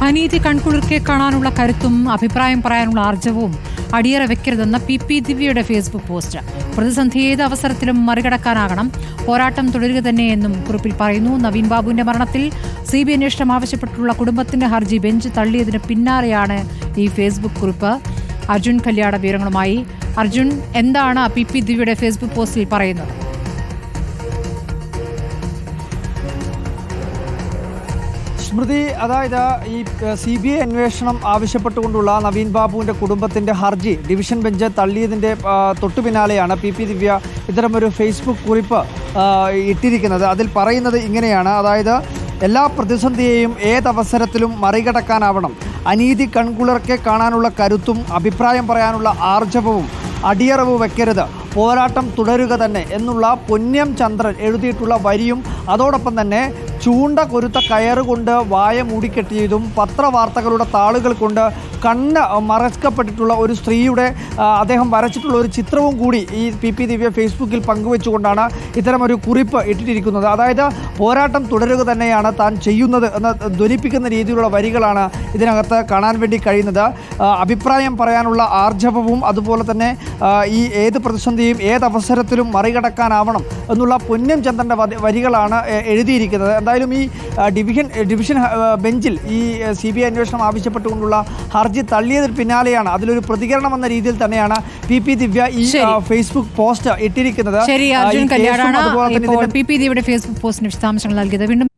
അനീതി കൺകുളിർക്കെ കാണാനുള്ള കരുത്തും അഭിപ്രായം പറയാനുള്ള ആർജവവും അടിയറ വെക്കരുതെന്ന പി ദിവ്യയുടെ ഫേസ്ബുക്ക് പോസ്റ്റ്. പ്രതിസന്ധി ഏത് അവസരത്തിലും മറികടക്കാനാകണം, പോരാട്ടം തുടരുക തന്നെയെന്നും കുറിപ്പിൽ പറയുന്നു. നവീൻ ബാബുവിന്റെ മരണത്തിൽ CBI അന്വേഷണം ആവശ്യപ്പെട്ടുള്ള കുടുംബത്തിന്റെ ഹർജി ബെഞ്ച് തള്ളിയതിന് പിന്നാലെയാണ് ഈ ഫേസ്ബുക്ക് കുറിപ്പ്. അർജുൻ കല്യാട വിവരങ്ങളുമായി. അർജുൻ, എന്താണ് പി ദിവ്യയുടെ ഫേസ്ബുക്ക് പോസ്റ്റിൽ പറയുന്നത്? സ്മൃതി, അതായത് ഈ CBI അന്വേഷണം ആവശ്യപ്പെട്ടുകൊണ്ടുള്ള നവീൻ ബാബുവിൻ്റെ കുടുംബത്തിൻ്റെ ഹർജി ഡിവിഷൻ ബെഞ്ച് തള്ളിയതിൻ്റെ തൊട്ടു പിന്നാലെയാണ് പി ദിവ്യ ഇത്തരമൊരു ഫേസ്ബുക്ക് കുറിപ്പ് ഇട്ടിരിക്കുന്നത്. അതിൽ പറയുന്നത് ഇങ്ങനെയാണ്: അതായത് എല്ലാ പ്രതിസന്ധിയെയും ഏതവസരത്തിലും മറികടക്കാനാവണം, അനീതി കൺകുളിർക്കെ കാണാനുള്ള കരുത്തും അഭിപ്രായം പറയാനുള്ള ആർജവവും അടിയറവ് വെക്കരുത്, പോരാട്ടം തുടരുക തന്നെ എന്നുള്ള പൊന്നം ചന്ദ്രൻ എഴുതിയിട്ടുള്ള വരിയും അതോടൊപ്പം തന്നെ ചൂണ്ട കൊരുത്ത കയറുകൊണ്ട് വായ മൂടിക്കെട്ടിയതും പത്രവാർത്തകളുടെ താളുകൾ കൊണ്ട് കണ്ണ് മറക്കപ്പെട്ടിട്ടുള്ള ഒരു സ്ത്രീയുടെ അദ്ദേഹം വരച്ചിട്ടുള്ള ഒരു ചിത്രവും കൂടി ഈ പി ദിവ്യ ഫേസ്ബുക്കിൽ പങ്കുവെച്ചുകൊണ്ടാണ് ഇത്തരമൊരു കുറിപ്പ് ഇട്ടിരിക്കുന്നത്. അതായത് പോരാട്ടം തുടരുക തന്നെയാണ് താൻ ചെയ്യുന്നത് എന്ന് ധ്വനിപ്പിക്കുന്ന രീതിയിലുള്ള വരികളാണ് ഇതിനകത്ത് കാണാൻ വേണ്ടി കഴിയുന്നത്. അഭിപ്രായം പറയാനുള്ള ആർജവവും അതുപോലെ തന്നെ ഈ ഏത് പ്രതിസന്ധിയും ഏതവസരത്തിലും മറികടക്കാനാവണം എന്നുള്ള പൊന്നം ചന്ദ്രൻ്റെ വരികളാണ് എഴുതിയിരിക്കുന്നത്. എന്തായാലും ഈ ഡിവിഷൻ ബെഞ്ചിൽ ഈ CBI അന്വേഷണം ആവശ്യപ്പെട്ടുകൊണ്ടുള്ള ഹർജി തള്ളിയതിന് പിന്നാലെയാണ് അതിലൊരു പ്രതികരണം എന്ന രീതിയിൽ തന്നെയാണ് പി ദിവ്യ ഈ ഫേസ്ബുക്ക് പോസ്റ്റ് ഇട്ടിരിക്കുന്നത്. ശരി, അർജുൻ കല്യാടാണ് ഇപ്പോൾ പി ദിവ്യയുടെ ഫേസ്ബുക്ക് പോസ്റ്റിന് വിശദാംശങ്ങൾ നൽകിയത്. വീണ്ടും